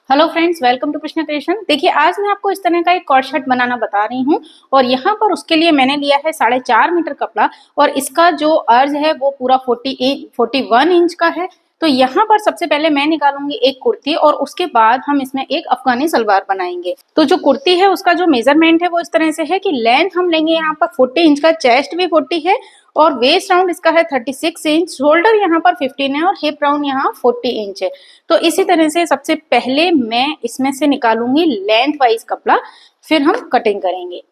Hello friends, welcome to Krishna creation. देखिए, आज मैं आपको इस तरह का एक कॉर्ड सेट बनाना बता रही हूँ और यहाँ पर उसके लिए मैंने लिया है 4.5 मीटर कपड़ा और इसका जो अर्ज है वो पूरा 41 इंच का है। तो यहाँ पर सबसे पहले मैं निकालूंगी एक कुर्ती और उसके बाद हम इसमें एक अफगानी सलवार बनाएंगे। तो जो कुर्ती है उसका जो मेजरमेंट है वो इस तरह से है कि लेंथ हम लेंगे यहाँ पर 40 इंच का, चेस्ट भी 40 है और वेस्ट राउंड इसका है 36 इंच, शोल्डर यहाँ पर 15 है और हिप राउंड यहाँ 40 इंच है। तो इसी तरह से सबसे पहले मैं इसमें से निकालूंगी लेंथ वाइज कपड़ा, फिर हम कटिंग करेंगे।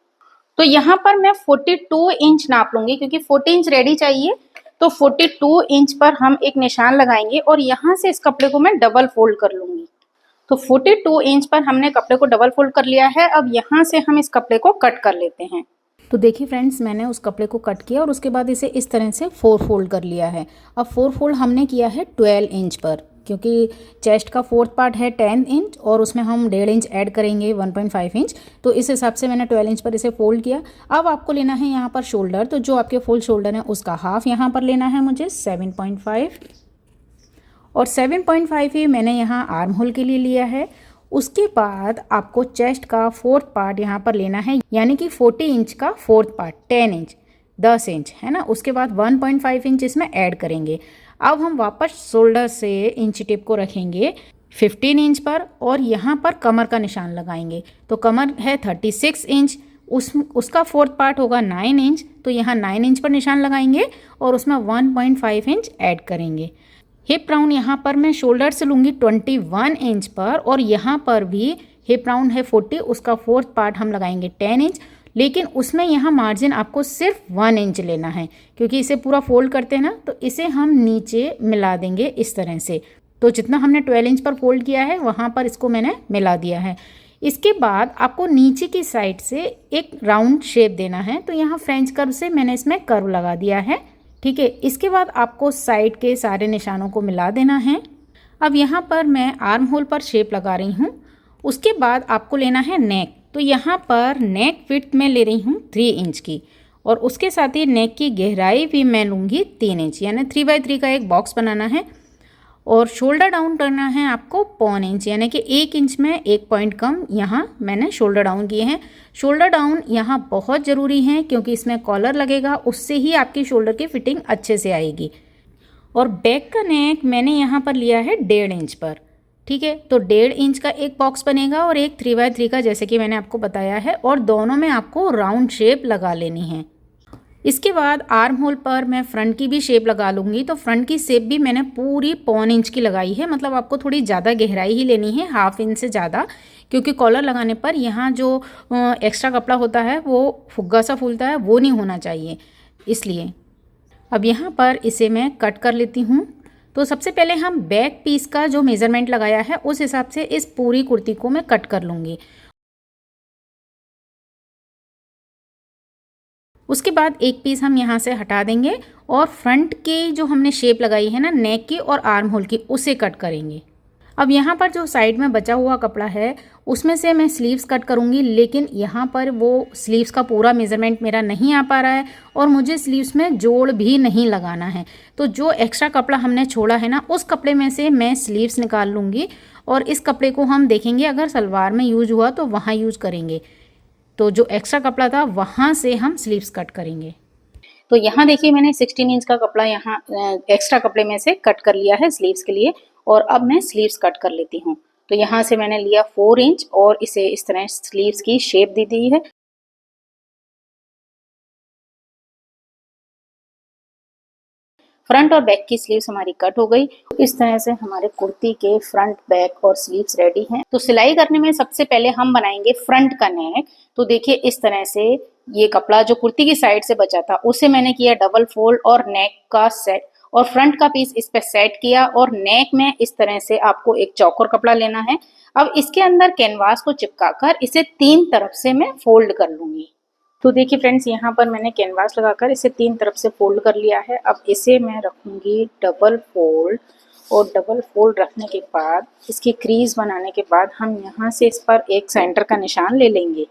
तो यहाँ पर मैं 42 इंच नाप लूंगी क्योंकि 40 इंच रेडी चाहिए। तो 42 इंच पर हम एक निशान लगाएंगे और यहाँ से इस कपड़े को मैं डबल फोल्ड कर लूंगी। तो 42 इंच पर हमने कपड़े को डबल फोल्ड कर लिया है। अब यहाँ से हम इस कपड़े को कट कर लेते हैं। तो देखिए फ्रेंड्स, मैंने उस कपड़े को कट किया और उसके बाद इसे इस तरह से 4 फोल्ड कर लिया है। अब 4 फोल्ड हमने किया है 12 इंच पर, क्योंकि चेस्ट का 4th पार्ट है 10 इंच और उसमें हम 1.5 इंच ऐड करेंगे 1.5 इंच। तो इस हिसाब से मैंने 12 इंच पर इसे फोल्ड किया। अब आपको लेना है यहाँ पर शोल्डर, तो जो आपके फुल शोल्डर है उसका हाफ यहाँ पर लेना है मुझे 7.5 और 7.5 ही मैंने यहाँ आर्म होल के लिए लिया है। उसके बाद आपको चेस्ट का 4th पार्ट यहाँ पर लेना है, यानी कि 40 इंच का 4th पार्ट 10 इंच 10 इंच है ना। उसके बाद 1.5 इंच इसमें ऐड करेंगे। अब हम वापस शोल्डर से इंच टिप को रखेंगे 15 इंच पर और यहाँ पर कमर का निशान लगाएंगे। तो कमर है 36 इंच, उसका 4th पार्ट होगा 9 इंच, तो यहाँ 9 इंच पर निशान लगाएंगे और उसमें 1.5 इंच ऐड करेंगे। हिप राउंड यहाँ पर मैं शोल्डर से लूँगी 21 इंच पर और यहाँ पर भी हिप राउंड है 40, उसका 4th पार्ट हम लगाएंगे 10 इंच, लेकिन उसमें यहाँ मार्जिन आपको सिर्फ 1 इंच लेना है क्योंकि इसे पूरा फोल्ड करते हैं ना, तो इसे हम नीचे मिला देंगे इस तरह से। तो जितना हमने 12 इंच पर फोल्ड किया है वहाँ पर इसको मैंने मिला दिया है। इसके बाद आपको नीचे की साइड से एक राउंड शेप देना है, तो यहाँ फ्रेंच कर्व से मैंने इसमें कर्व लगा दिया है। ठीक है, इसके बाद आपको साइड के सारे निशानों को मिला देना है। अब यहाँ पर मैं आर्म होल पर शेप लगा रही हूँ। उसके बाद आपको लेना है नेक, तो यहाँ पर नेक विड्थ में ले रही हूँ 3 इंच की और उसके साथ ही नेक की गहराई भी मैं लूँगी 3 इंच, यानी 3x3 का एक बॉक्स बनाना है। और शोल्डर डाउन करना है आपको 0.25 इंच, यानी कि 1 इंच में 1 पॉइंट कम यहाँ मैंने शोल्डर डाउन किए हैं। शोल्डर डाउन यहाँ बहुत ज़रूरी है क्योंकि इसमें कॉलर लगेगा, उससे ही आपकी शोल्डर की फिटिंग अच्छे से आएगी। और बैक का नेक मैंने यहाँ पर लिया है 1.5 इंच पर। ठीक है, तो 1.5 इंच का एक बॉक्स बनेगा और एक 3x3 का, जैसे कि मैंने आपको बताया है, और दोनों में आपको राउंड शेप लगा लेनी है। इसके बाद आर्म होल पर मैं फ्रंट की भी शेप लगा लूँगी। तो फ्रंट की शेप भी मैंने पूरी 0.25 इंच की लगाई है, मतलब आपको थोड़ी ज़्यादा गहराई ही लेनी है, 1/2 इंच से ज़्यादा, क्योंकि कॉलर लगाने पर यहाँ जो एक्स्ट्रा कपड़ा होता है वो फुग्गा सा फूलता है, वो नहीं होना चाहिए, इसलिए। अब यहाँ पर इसे मैं कट कर लेती हूँ। तो सबसे पहले हम बैक पीस का जो मेज़रमेंट लगाया है उस हिसाब से इस पूरी कुर्ती को मैं कट कर लूँगी। उसके बाद एक पीस हम यहाँ से हटा देंगे और फ्रंट की जो हमने शेप लगाई है ना नेक की और आर्म होल की, उसे कट करेंगे। अब यहाँ पर जो साइड में बचा हुआ कपड़ा है उसमें से मैं स्लीव्स कट करूँगी, लेकिन यहाँ पर वो स्लीव्स का पूरा मेज़रमेंट मेरा नहीं आ पा रहा है और मुझे स्लीव्स में जोड़ भी नहीं लगाना है। तो जो एक्स्ट्रा कपड़ा हमने छोड़ा है ना, उस कपड़े में से मैं स्लीव्स निकाल लूँगी और इस कपड़े को हम देखेंगे अगर सलवार में यूज हुआ तो वहाँ यूज करेंगे। तो जो एक्स्ट्रा कपड़ा था वहाँ से हम स्लीव्स कट करेंगे। तो यहाँ देखिए, मैंने 16 इंच का कपड़ा यहाँ एक्स्ट्रा कपड़े में से कट कर लिया है स्लीव्स के लिए और अब मैं स्लीव्स कट कर लेती हूँ। तो यहाँ से मैंने लिया 4 इंच और इसे इस तरह स्लीव्स की शेप दे दी है। फ्रंट और बैक की स्लीव्स हमारी कट हो गई। इस तरह से हमारे कुर्ती के फ्रंट, बैक और स्लीव्स रेडी हैं। तो सिलाई करने में सबसे पहले हम बनाएंगे फ्रंट का नेक। तो देखिए, इस तरह से ये कपड़ा जो कुर्ती की साइड से बचा था उसे मैंने किया डबल फोल्ड और नेक का सेट और फ्रंट का पीस इस पे सेट किया और नेक में इस तरह से आपको एक चौकोर कपड़ा लेना है। अब इसके अंदर कैनवास को चिपकाकर इसे 3 तरफ से मैं फोल्ड कर लूंगी। तो देखिए फ्रेंड्स, यहाँ पर मैंने कैनवास लगाकर इसे 3 तरफ से फोल्ड कर लिया है। अब इसे मैं रखूंगी डबल फोल्ड और डबल फोल्ड रखने के बाद इसकी क्रीज बनाने के बाद हम यहाँ से इस पर एक सेंटर का निशान ले लेंगे।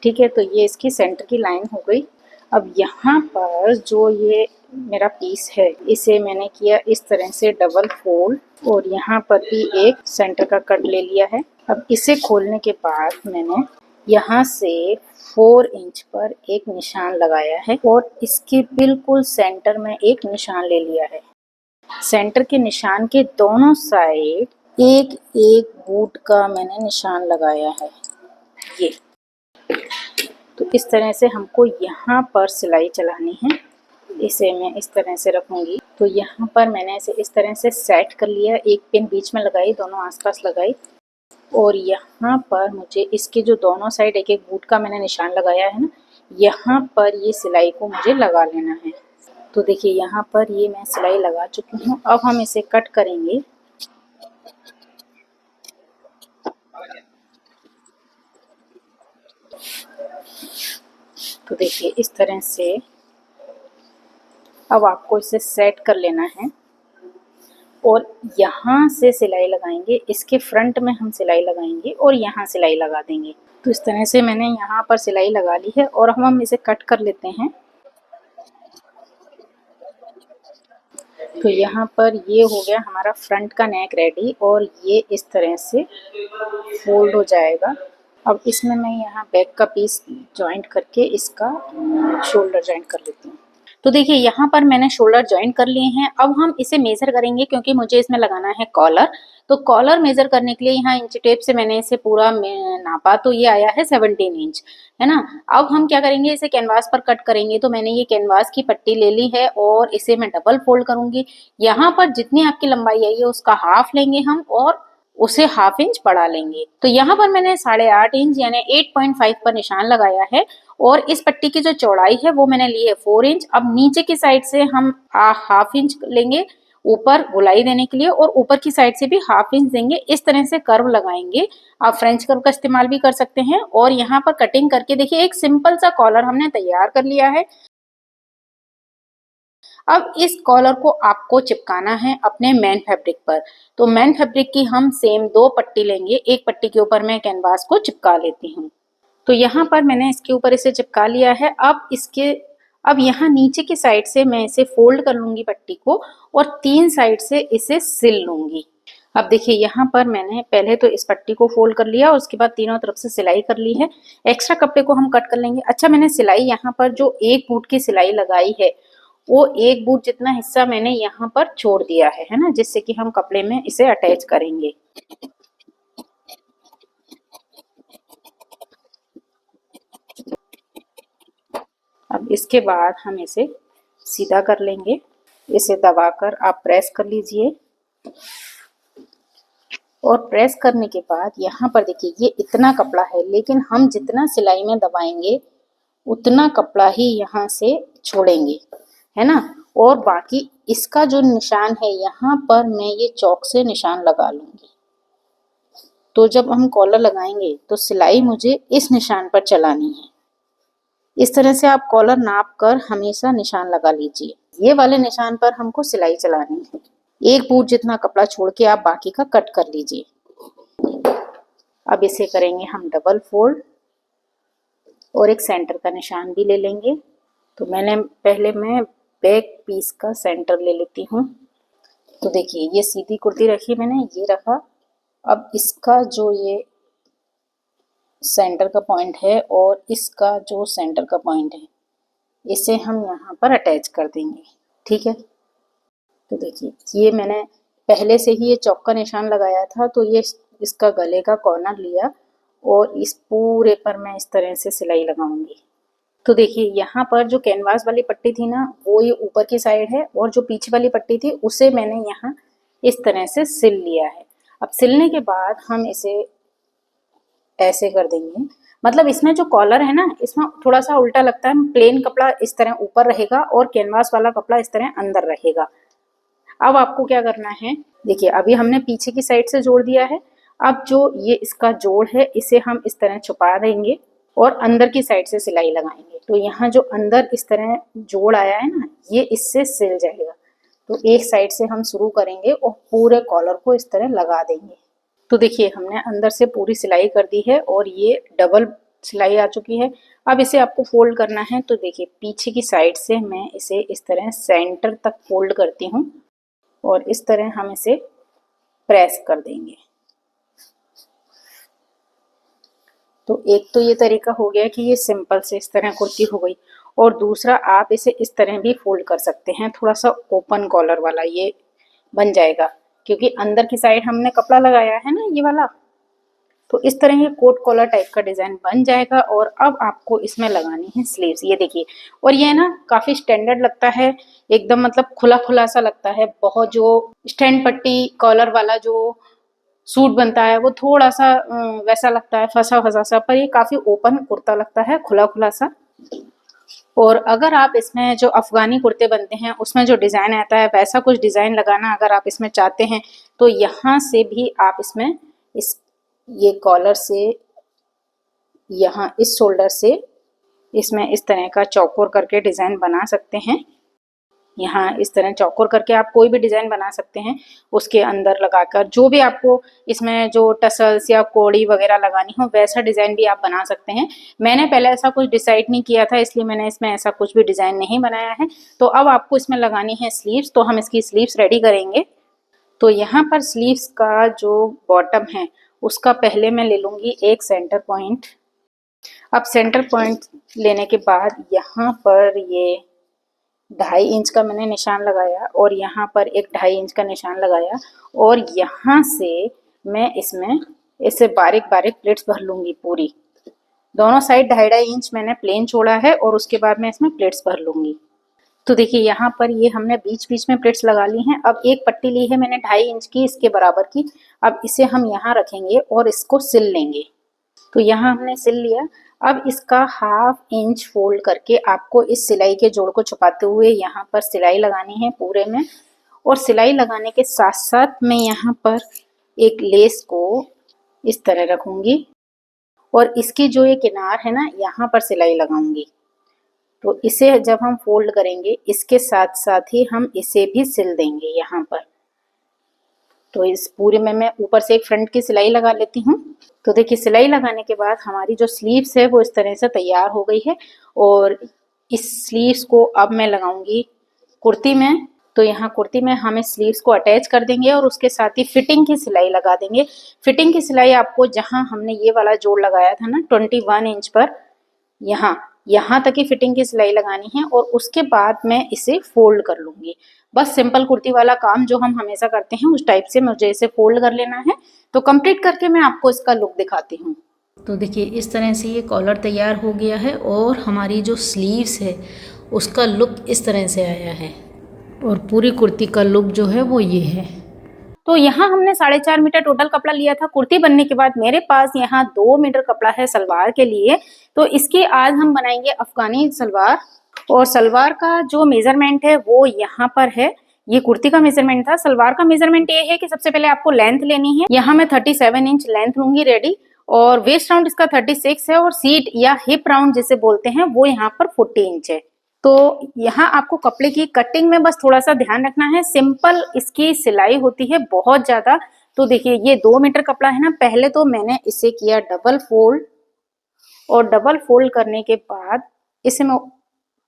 ठीक है, तो ये इसकी सेंटर की लाइन हो गई। अब यहाँ पर जो ये मेरा पीस है इसे मैंने किया इस तरह से डबल फोल्ड और यहाँ पर भी एक सेंटर का कट ले लिया है। अब इसे खोलने के बाद मैंने यहाँ से 4 इंच पर एक निशान लगाया है और इसके बिल्कुल सेंटर में एक निशान ले लिया है। सेंटर के निशान के दोनों साइड एक एक बूट का मैंने निशान लगाया है। ये तो इस तरह से हमको यहाँ पर सिलाई चलानी है। इसे मैं इस तरह से रखूँगी। तो यहाँ पर मैंने इसे इस तरह से सेट कर लिया, एक पिन बीच में लगाई, दोनों आसपास लगाई और यहाँ पर मुझे इसके जो दोनों साइड एक एक बूट का मैंने निशान लगाया है ना, यहाँ पर ये सिलाई को मुझे लगा लेना है। तो देखिए यहाँ पर ये मैं सिलाई लगा चुकी हूँ। अब हम इसे कट करेंगे। तो देखिए इस तरह से अब आपको इसे सेट कर लेना है और यहाँ से सिलाई लगाएंगे, इसके फ्रंट में हम सिलाई लगाएंगे और यहाँ सिलाई लगा देंगे। तो इस तरह से मैंने यहाँ पर सिलाई लगा ली है और हम इसे कट कर लेते हैं। तो यहाँ पर ये हो गया हमारा फ्रंट का नेक रेडी और ये इस तरह से फोल्ड हो जाएगा। अब इसमें मैं यहाँ बैक का पीस जॉइंट करके इसका शोल्डर जॉइंट कर लेती हूँ। तो देखिए यहाँ पर मैंने शोल्डर जॉइंट कर लिए हैं। अब हम इसे मेज़र करेंगे क्योंकि मुझे इसमें लगाना है कॉलर। तो कॉलर मेज़र करने के लिए यहाँ इंची टेप से मैंने इसे पूरा नापा, तो ये आया है 17 इंच, है ना। अब हम क्या करेंगे, इसे कैनवास पर कट करेंगे। तो मैंने ये कैनवास की पट्टी ले ली है और इसे मैं डबल फोल्ड करूँगी। यहाँ पर जितनी आपकी लंबाई आई है उसका हाफ लेंगे हम और उसे हाफ इंच बढ़ा लेंगे। तो यहाँ पर मैंने 8.5 इंच यानी 8.5 पर निशान लगाया है और इस पट्टी की जो चौड़ाई है वो मैंने ली है 4 इंच। अब नीचे की साइड से हम हाफ इंच लेंगे ऊपर गोलाई देने के लिए और ऊपर की साइड से भी हाफ इंच देंगे। इस तरह से कर्व लगाएंगे। आप फ्रेंच कर्व का इस्तेमाल भी कर सकते हैं। और यहाँ पर कटिंग करके देखिए एक सिंपल सा कॉलर हमने तैयार कर लिया है। अब इस कॉलर को आपको चिपकाना है अपने मेन फैब्रिक पर। तो मेन फैब्रिक की हम सेम 2 पट्टी लेंगे, एक पट्टी के ऊपर मैं कैनवास को चिपका लेती हूँ। तो यहाँ पर मैंने इसके ऊपर इसे चिपका लिया है। अब यहाँ नीचे की साइड से मैं इसे फोल्ड कर लूंगी पट्टी को और 3 साइड से इसे सिल लूंगी। अब देखिए यहाँ पर मैंने पहले तो इस पट्टी को फोल्ड कर लिया और उसके बाद तीनों तरफ से सिलाई कर ली है। एक्स्ट्रा कपड़े को हम कट कर लेंगे। अच्छा, मैंने सिलाई यहाँ पर जो एक बूट की सिलाई लगाई है वो एक बूट जितना हिस्सा मैंने यहाँ पर छोड़ दिया है ना, जिससे कि हम कपड़े में इसे अटैच करेंगे। अब इसके बाद हम इसे सीधा कर लेंगे। इसे दबाकर आप प्रेस कर लीजिए और प्रेस करने के बाद यहाँ पर देखिए ये इतना कपड़ा है, लेकिन हम जितना सिलाई में दबाएंगे उतना कपड़ा ही यहाँ से छोड़ेंगे, है ना। और बाकी इसका जो निशान है यहाँ पर मैं ये चौक से निशान लगा लूंगी। तो जब हम कॉलर लगाएंगे तो सिलाई मुझे इस निशान पर चलानी है। इस तरह से आप कॉलर नाप कर हमेशा निशान लगा लीजिए। ये वाले निशान पर हमको सिलाई चलानी है। एक बूट जितना कपड़ा छोड़ के आप बाकी का कट कर लीजिए। अब इसे करेंगे हम डबल फोल्ड और एक सेंटर का निशान भी ले लेंगे। तो पहले मैं बैक पीस का सेंटर ले लेती हूँ। तो देखिए ये सीधी कुर्ती रखी मैंने, ये रखा। अब इसका जो ये सेंटर का पॉइंट है और इसका जो सेंटर का पॉइंट है इसे हम यहाँ पर अटैच कर देंगे, ठीक है। तो देखिए ये मैंने पहले से ही ये चौक का निशान लगाया था, तो ये इसका गले का कॉर्नर लिया और इस पूरे पर मैं इस तरह से सिलाई लगाऊंगी। तो देखिए यहाँ पर जो कैनवास वाली पट्टी थी ना वो ये ऊपर की साइड है और जो पीछे वाली पट्टी थी उसे मैंने यहाँ इस तरह से सिल लिया है। अब सिलने के बाद हम इसे ऐसे कर देंगे। मतलब इसमें जो कॉलर है ना इसमें थोड़ा सा उल्टा लगता है। प्लेन कपड़ा इस तरह ऊपर रहेगा और कैनवास वाला कपड़ा इस तरह अंदर रहेगा। अब आपको क्या करना है, देखिए अभी हमने पीछे की साइड से जोड़ दिया है। अब जो ये इसका जोड़ है इसे हम इस तरह छुपा देंगे और अंदर की साइड से सिलाई लगाएंगे। तो यहाँ जो अंदर इस तरह जोड़ आया है ना ये इससे सिल जाएगा। तो एक साइड से हम शुरू करेंगे और पूरे कॉलर को इस तरह लगा देंगे। तो देखिए हमने अंदर से पूरी सिलाई कर दी है और ये डबल सिलाई आ चुकी है। अब इसे आपको फोल्ड करना है। तो देखिए पीछे की साइड से मैं इसे इस तरह सेंटर तक फोल्ड करती हूँ और इस तरह हम इसे प्रेस कर देंगे। तो एक तो ये तरीका हो गया कि ये सिंपल से इस तरह कुर्ती हो गई, और दूसरा आप इसे इस तरह भी फोल्ड कर सकते हैं, थोड़ा सा ओपन कॉलर वाला ये बन जाएगा, क्योंकि अंदर की साइड हमने कपड़ा लगाया है ना ये वाला। तो इस तरह ये कोट कॉलर टाइप का डिजाइन बन जाएगा। और अब आपको इसमें लगानी है स्लीव्स, ये देखिए। और ये ना काफी स्टैंडर्ड लगता है, एकदम मतलब खुला खुला सा लगता है। बहुत जो स्टैंड पट्टी कॉलर वाला जो सूट बनता है वो थोड़ा सा वैसा लगता है, फंसा फंसा सा, पर ये काफी ओपन कुर्ता लगता है, खुला खुला सा। और अगर आप इसमें जो अफगानी कुर्ते बनते हैं उसमें जो डिजाइन आता है वैसा कुछ डिजाइन लगाना अगर आप इसमें चाहते हैं, तो यहाँ से भी आप इसमें इस ये कॉलर से, यहाँ इस शोल्डर से इसमें इस तरह का चौकोर करके डिजाइन बना सकते हैं। यहाँ इस तरह चौकोर करके आप कोई भी डिजाइन बना सकते हैं, उसके अंदर लगाकर जो भी आपको इसमें जो टसल्स या कोड़ी वगैरह लगानी हो वैसा डिजाइन भी आप बना सकते हैं। मैंने पहले ऐसा कुछ डिसाइड नहीं किया था, इसलिए मैंने इसमें ऐसा कुछ भी डिजाइन नहीं बनाया है। तो अब आपको इसमें लगानी है स्लीव्स, तो हम इसकी स्लीव्स रेडी करेंगे। तो यहाँ पर स्लीव्स का जो बॉटम है उसका पहले मैं ले लूंगी एक सेंटर पॉइंट। अब सेंटर पॉइंट लेने के बाद यहाँ पर ये 2.5 इंच का मैंने निशान लगाया, और यहाँ पर एक 2.5 इंच का निशान लगाया, और यहाँ से मैं इसमें इससे बारीक बारीक प्लेट्स भर लूंगी पूरी। दोनों साइड 2.5 इंच मैंने प्लेन छोड़ा है, और उसके बाद मैं इसमें प्लेट्स भर लूंगी। तो देखिए यहाँ पर ये हमने बीच बीच में प्लेट्स लगा ली हैं। अब एक पट्टी ली है मैंने 2.5 इंच की, इसके बराबर की। अब इसे हम यहाँ रखेंगे और इसको सिल लेंगे। तो यहाँ हमने सिल लिया। अब इसका 1/2 इंच फोल्ड करके आपको इस सिलाई के जोड़ को छुपाते हुए यहाँ पर सिलाई लगानी है पूरे में। और सिलाई लगाने के साथ साथ मैं यहाँ पर एक लेस को इस तरह रखूंगी, और इसकी जो ये किनार है ना यहाँ पर सिलाई लगाऊंगी। तो इसे जब हम फोल्ड करेंगे इसके साथ साथ ही हम इसे भी सिल देंगे यहाँ पर। तो इस पूरे में मैं ऊपर से एक फ्रंट की सिलाई लगा लेती हूँ। तो देखिए सिलाई लगाने के बाद हमारी जो स्लीव्स है वो इस तरह से तैयार हो गई है, और इस स्लीव्स को अब मैं लगाऊंगी कुर्ती में। तो यहाँ कुर्ती में हम इस स्लीव्स को अटैच कर देंगे, और उसके साथ ही फिटिंग की सिलाई लगा देंगे। फिटिंग की सिलाई आपको जहाँ हमने ये वाला जोड़ लगाया था ना 21 इंच पर, यहाँ तक ही फिटिंग की सिलाई लगानी है, और उसके बाद मैं इसे फोल्ड कर लूंगी। बस सिंपल कुर्ती वाला काम जो हम हमेशा करते हैं उस टाइप से मुझे इसे फोल्ड कर लेना है। तो कंप्लीट करके मैं आपको इसका लुक दिखाती हूँ। तो देखिए इस तरह से ये कॉलर तैयार हो गया है, और हमारी जो स्लीव्स है उसका लुक इस तरह से आया है, और पूरी कुर्ती का लुक जो है वो ये है। तो यहाँ हमने 4.5 मीटर टोटल कपड़ा लिया था कुर्ती बनने के बाद। मेरे पास यहाँ 2 मीटर कपड़ा है सलवार के लिए। तो इसके आज हम बनाएंगे अफगानी सलवार, और सलवार का जो मेजरमेंट है वो यहाँ पर है। ये कुर्ती का मेजरमेंट था। सलवार का मेजरमेंट ये है कि सबसे पहले आपको लेंथ लेनी है। यहाँ मैं 37 इंच लेंथ लूंगी रेडी, और वेस्ट राउंड इसका 36 है, और सीट या हिप राउंड जिसे बोलते हैं वो यहाँ पर 40 इंच है। तो यहाँ आपको कपड़े की कटिंग में बस थोड़ा सा ध्यान रखना है, सिंपल इसकी सिलाई होती है बहुत ज्यादा। तो देखिए ये 2 मीटर कपड़ा है ना, पहले तो मैंने इसे किया डबल फोल्ड, और डबल फोल्ड करने के बाद इसे मैं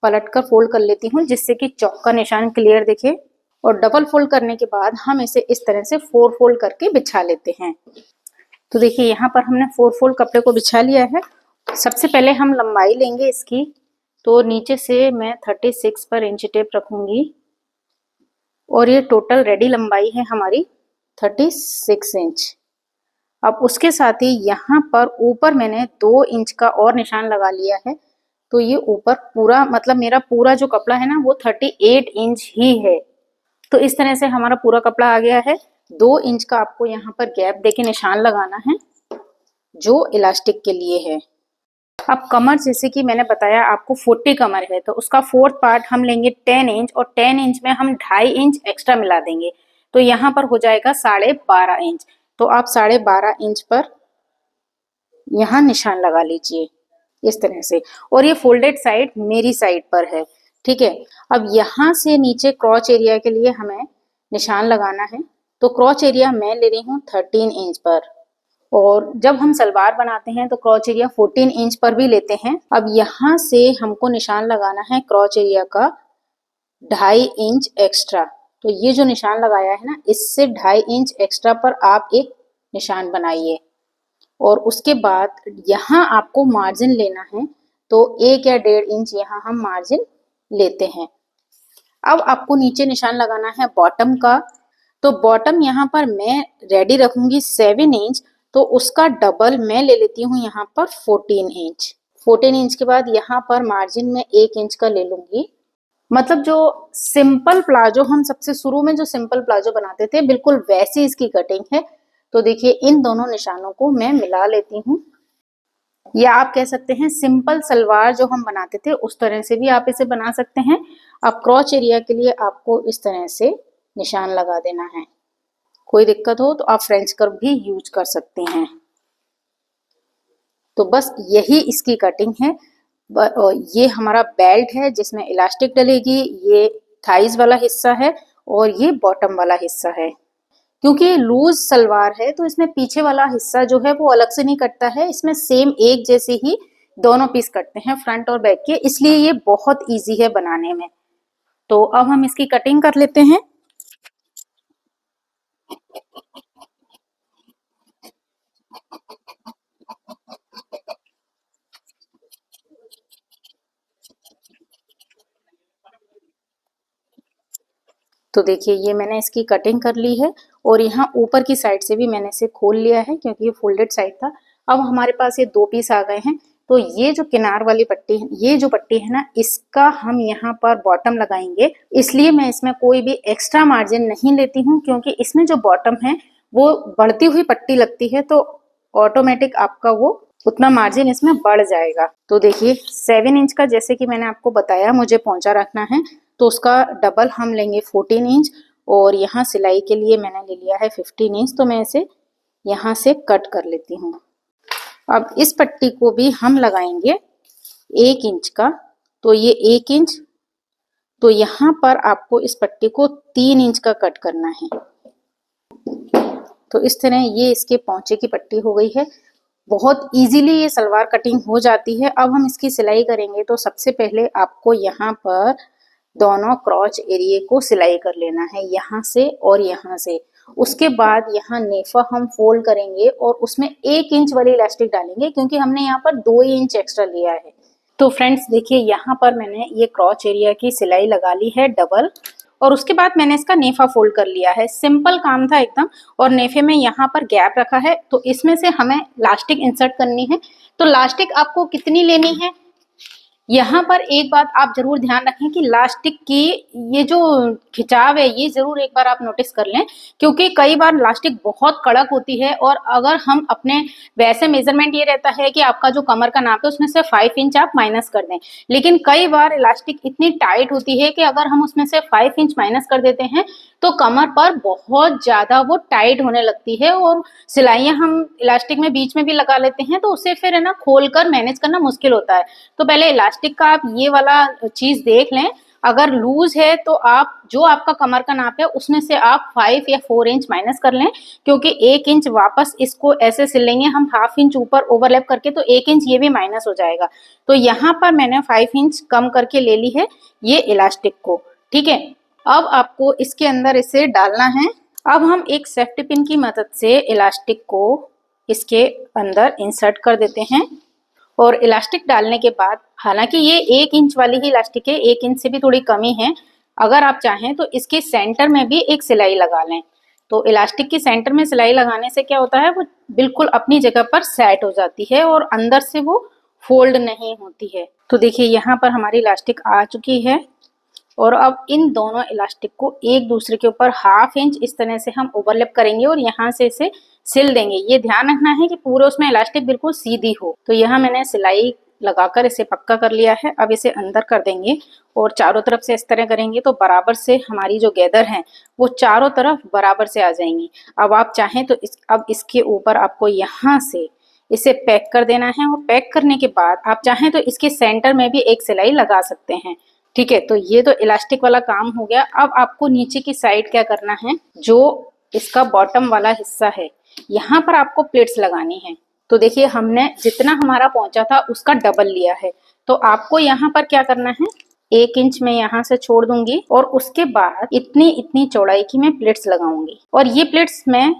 पलट कर फोल्ड कर लेती हूँ जिससे कि चौक का निशान क्लियर दिखे। और डबल फोल्ड करने के बाद हम इसे इस तरह से 4 फोल्ड करके बिछा लेते हैं। तो देखिए यहाँ पर हमने 4 फोल्ड कपड़े को बिछा लिया है। सबसे पहले हम लंबाई लेंगे इसकी। तो नीचे से मैं 36 पर इंच टेप रखूंगी, और ये टोटल रेडी लंबाई है हमारी 36 इंच। अब उसके साथ ही यहाँ पर ऊपर मैंने 2 इंच का और निशान लगा लिया है। तो ये ऊपर पूरा मतलब मेरा पूरा जो कपड़ा है ना वो 38 इंच ही है। तो इस तरह से हमारा पूरा कपड़ा आ गया है। 2 इंच का आपको यहाँ पर गैप देके निशान लगाना है जो इलास्टिक के लिए है। अब कमर जैसे कि मैंने बताया आपको 40 कमर है, तो उसका 4th पार्ट हम लेंगे 10 इंच, और 10 इंच में हम 2.5 इंच एक्स्ट्रा मिला देंगे। तो यहाँ पर हो जाएगा 12.5 इंच। तो आप 12.5 इंच पर यहाँ निशान लगा लीजिए इस तरह से। और ये फोल्डेड साइड मेरी साइड पर है, ठीक है। अब यहाँ से नीचे क्रॉच एरिया के लिए हमें निशान लगाना है। तो क्रॉच एरिया मैं ले रही हूँ 13 इंच पर, और जब हम सलवार बनाते हैं तो क्रॉच एरिया 14 इंच पर भी लेते हैं। अब यहाँ से हमको निशान लगाना है क्रॉच एरिया का 2.5 इंच एक्स्ट्रा। तो ये जो निशान लगाया है ना, इससे 2.5 इंच एक्स्ट्रा पर आप एक निशान बनाइए। और उसके बाद यहाँ आपको मार्जिन लेना है, तो 1 या 1.5 इंच यहाँ हम मार्जिन लेते हैं। अब आपको नीचे निशान लगाना है बॉटम का, तो बॉटम यहाँ पर मैं रेडी रखूंगी 7 इंच, तो उसका डबल मैं ले लेती हूँ यहाँ पर 14 इंच। 14 इंच के बाद यहाँ पर मार्जिन में 1 इंच का ले लूंगी। मतलब जो सिंपल प्लाजो हम सबसे शुरू में जो सिंपल प्लाजो बनाते थे बिल्कुल वैसी इसकी कटिंग है। तो देखिए इन दोनों निशानों को मैं मिला लेती हूँ, या आप कह सकते हैं सिंपल सलवार जो हम बनाते थे उस तरह से भी आप इसे बना सकते हैं। अब क्रॉच एरिया के लिए आपको इस तरह से निशान लगा देना है। कोई दिक्कत हो तो आप फ्रेंच कर्व भी यूज कर सकते हैं। तो बस यही इसकी कटिंग है। ये हमारा बेल्ट है जिसमें इलास्टिक डलेगी, ये थाइज वाला हिस्सा है और ये बॉटम वाला हिस्सा है। क्योंकि लूज सलवार है तो इसमें पीछे वाला हिस्सा जो है वो अलग से नहीं कटता है, इसमें सेम एक जैसे ही दोनों पीस कटते हैं फ्रंट और बैक के, इसलिए ये बहुत इजी है बनाने में। तो अब हम इसकी कटिंग कर लेते हैं। तो देखिए ये मैंने इसकी कटिंग कर ली है और यहाँ ऊपर की साइड से भी मैंने इसे खोल लिया है क्योंकि ये फोल्डेड साइड था। अब हमारे पास ये 2 पीस आ गए हैं। तो ये जो किनार वाली पट्टी है, ये जो पट्टी है ना, इसका हम यहाँ पर बॉटम लगाएंगे। इसलिए मैं इसमें कोई भी एक्स्ट्रा मार्जिन नहीं लेती हूँ, क्योंकि इसमें जो बॉटम है वो बढ़ती हुई पट्टी लगती है, तो ऑटोमेटिक आपका वो उतना मार्जिन इसमें बढ़ जाएगा। तो देखिए 7 इंच का जैसे कि मैंने आपको बताया मुझे पहुंचा रखना है, तो उसका डबल हम लेंगे 14 इंच और यहाँ सिलाई के लिए मैंने ले लिया है 15 इंच। तो मैं इसे यहाँ से कट कर लेती हूँ। अब इस पट्टी को भी हम लगाएंगे 1 इंच का, तो ये 1 इंच, तो यहाँ पर आपको इस पट्टी को 3 इंच का कट करना है। तो इस तरह ये इसके पहुंचे की पट्टी हो गई है। बहुत इजीली ये सलवार कटिंग हो जाती है। अब हम इसकी सिलाई करेंगे, तो सबसे पहले आपको यहाँ पर दोनों क्रॉच एरिया को सिलाई कर लेना है, यहाँ से और यहाँ से। उसके बाद यहाँ नेफा हम फोल्ड करेंगे और उसमें 1 इंच वाली इलास्टिक डालेंगे, क्योंकि हमने यहाँ पर 2 इंच एक्स्ट्रा लिया है। तो फ्रेंड्स देखिए यहाँ पर मैंने ये क्रॉच एरिया की सिलाई लगा ली है डबल, और उसके बाद मैंने इसका नेफा फोल्ड कर लिया है। सिंपल काम था एकदम। और नेफे में यहाँ पर गैप रखा है, तो इसमें से हमें लास्टिक इंसर्ट करनी है। तो लास्टिक आपको कितनी लेनी है, यहाँ पर एक बात आप जरूर ध्यान रखें कि लास्टिक की ये जो खिंचाव है ये जरूर एक बार आप नोटिस कर लें, क्योंकि कई बार लास्टिक बहुत कड़क होती है और अगर हम अपने वैसे मेजरमेंट ये रहता है कि आपका जो कमर का नाप है उसमें से 5 इंच आप माइनस कर दें, लेकिन कई बार इलास्टिक इतनी टाइट होती है कि अगर हम उसमें से 5 इंच माइनस कर देते हैं तो कमर पर बहुत ज्यादा वो टाइट होने लगती है और सिलाइयां हम इलास्टिक में बीच में भी लगा लेते हैं, तो उसे फिर है ना खोल कर मैनेज करना मुश्किल होता है। तो पहले इलास्टिक का आप ये वाला चीज देख लें। अगर लूज है तो आप जो आपका कमर का नाप है उसमें से आप 5 या 4 इंच माइनस कर लें, क्योंकि 1 इंच वापस इसको ऐसे सिलेंगे हम हाफ इंच ऊपर ओवरलैप करके, तो 1 इंच ये भी माइनस हो जाएगा। तो यहाँ पर मैंने 5 इंच कम करके ले ली है ये इलास्टिक को। ठीक है, अब आपको इसके अंदर इसे डालना है। अब हम एक सेफ्टी पिन की मदद से इलास्टिक को इसके अंदर इंसर्ट कर देते हैं। और इलास्टिक डालने के बाद, हालांकि ये 1 इंच वाली ही इलास्टिक है, 1 इंच से भी थोड़ी कमी है, अगर आप चाहें तो इसके सेंटर में भी एक सिलाई लगा लें। तो इलास्टिक के सेंटर में सिलाई लगाने से क्या होता है, वो बिल्कुल अपनी जगह पर सेट हो जाती है और अंदर से वो फोल्ड नहीं होती है। तो देखिए यहाँ पर हमारी इलास्टिक आ चुकी है और अब इन दोनों इलास्टिक को एक दूसरे के ऊपर हाफ इंच इस तरह से हम ओवरलैप करेंगे और यहाँ से इसे सिल देंगे। ये ध्यान रखना है कि पूरे उसमें इलास्टिक बिल्कुल सीधी हो। तो यहाँ मैंने सिलाई लगाकर इसे पक्का कर लिया है। अब इसे अंदर कर देंगे और चारों तरफ से इस तरह करेंगे तो बराबर से हमारी जो गैदर है वो चारों तरफ बराबर से आ जाएंगी। अब आप चाहें तो अब इसके ऊपर आपको यहाँ से इसे पैक कर देना है और पैक करने के बाद आप चाहें तो इसके सेंटर में भी एक सिलाई लगा सकते हैं। ठीक है, तो ये तो इलास्टिक वाला काम हो गया। अब आपको नीचे की साइड क्या करना है, जो इसका बॉटम वाला हिस्सा है यहाँ पर आपको प्लेट्स लगानी है। तो देखिए हमने जितना हमारा पहुंचा था उसका डबल लिया है, तो आपको यहाँ पर क्या करना है, 1 इंच में यहाँ से छोड़ दूंगी और उसके बाद इतनी इतनी चौड़ाई की मैं प्लेट्स लगाऊंगी। और ये प्लेट्स मैं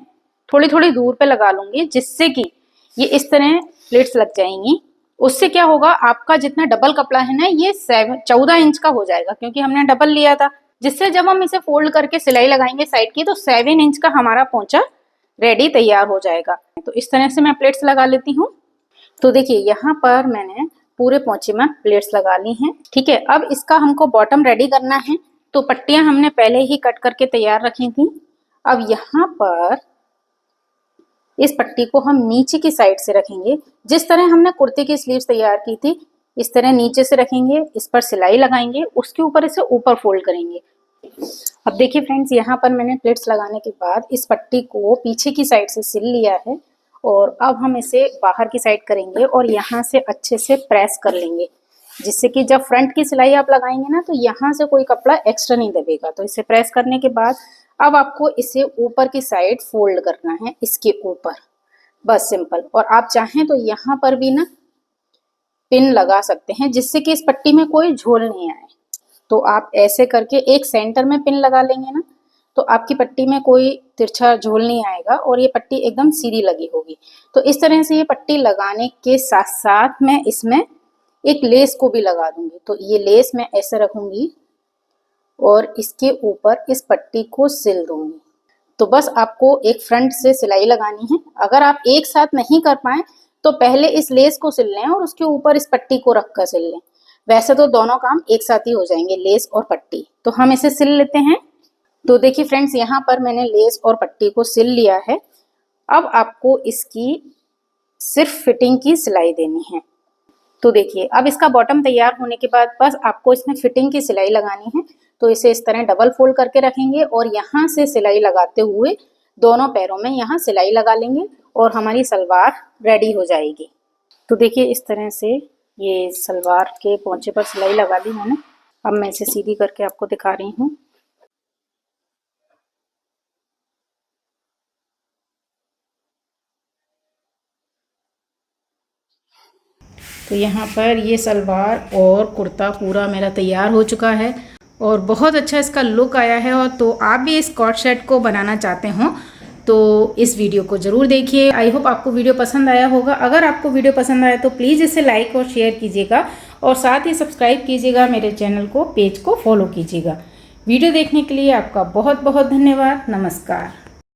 थोड़ी थोड़ी दूर पे लगा लूंगी, जिससे कि ये इस तरह प्लेट्स लग जाएंगी। उससे क्या होगा, आपका जितना डबल कपड़ा है ना ये 14 इंच का हो जाएगा, क्योंकि हमने डबल लिया था, जिससे जब हम इसे फोल्ड करके सिलाई लगाएंगे साइड की तो 7 इंच का हमारा पोंचा रेडी तैयार हो जाएगा। तो इस तरह से मैं प्लेट्स लगा लेती हूँ। तो देखिए यहाँ पर मैंने पूरे पोंचे में प्लेट्स लगा ली हैं। ठीक है, अब इसका हमको बॉटम रेडी करना है। तो पट्टियां हमने पहले ही कट करके तैयार रखी थी। अब यहाँ पर इस पट्टी को हम नीचे की साइड से रखेंगे। जिस तरह हमने कुर्ते की स्लीव्स तैयार की थी इस तरह नीचे से रखेंगे, इस पर सिलाई लगाएंगे, उसके ऊपर इसे ऊपर फोल्ड करेंगे। अब देखिए फ्रेंड्स, यहाँ पर मैंने प्लेट्स लगाने के बाद इस पट्टी को पीछे की साइड से सिल लिया है और अब हम इसे बाहर की साइड करेंगे और यहाँ से अच्छे से प्रेस कर लेंगे, जिससे कि जब फ्रंट की सिलाई आप लगाएंगे ना तो यहाँ से कोई कपड़ा एक्स्ट्रा नहीं दबेगा। तो इसे प्रेस करने के बाद अब आपको इसे ऊपर की साइड फोल्ड करना है, इसके ऊपर, बस सिंपल। और आप चाहें तो यहाँ पर भी ना पिन लगा सकते हैं, जिससे कि इस पट्टी में कोई झोल नहीं आए। तो आप ऐसे करके एक सेंटर में पिन लगा लेंगे ना तो आपकी पट्टी में कोई तिरछा झोल नहीं आएगा और ये पट्टी एकदम सीधी लगी होगी। तो इस तरह से ये पट्टी लगाने के साथ साथ मैं इसमें एक लेस को भी लगा दूंगी। तो ये लेस मैं ऐसे रखूंगी और इसके ऊपर इस पट्टी को सिल दूंगी। तो बस आपको एक फ्रंट से सिलाई लगानी है। अगर आप एक साथ नहीं कर पाए तो पहले इस लेस को सिल लें और उसके ऊपर इस पट्टी को रख कर सिल लें। वैसे तो दोनों काम एक साथ ही हो जाएंगे, लेस और पट्टी। तो हम इसे सिल लेते हैं। तो देखिए फ्रेंड्स, यहाँ पर मैंने लेस और पट्टी को सिल लिया है। अब आपको इसकी सिर्फ फिटिंग की सिलाई देनी है। तो देखिए अब इसका बॉटम तैयार होने के बाद बस आपको इसमें फिटिंग की सिलाई लगानी है। तो इसे इस तरह डबल फोल्ड करके रखेंगे और यहाँ से सिलाई लगाते हुए दोनों पैरों में यहाँ सिलाई लगा लेंगे और हमारी सलवार रेडी हो जाएगी। तो देखिए इस तरह से ये सलवार के पोंचे पर सिलाई लगा दी मैंने। अब मैं इसे सीधी करके आपको दिखा रही हूँ। तो यहाँ पर ये सलवार और कुर्ता पूरा मेरा तैयार हो चुका है और बहुत अच्छा इसका लुक आया है। और तो आप भी इस कॉट सेट को बनाना चाहते हो तो इस वीडियो को ज़रूर देखिए। आई होप आपको वीडियो पसंद आया होगा। अगर आपको वीडियो पसंद आया तो प्लीज़ इसे लाइक और शेयर कीजिएगा और साथ ही सब्सक्राइब कीजिएगा मेरे चैनल को, पेज को फॉलो कीजिएगा। वीडियो देखने के लिए आपका बहुत बहुत धन्यवाद। नमस्कार।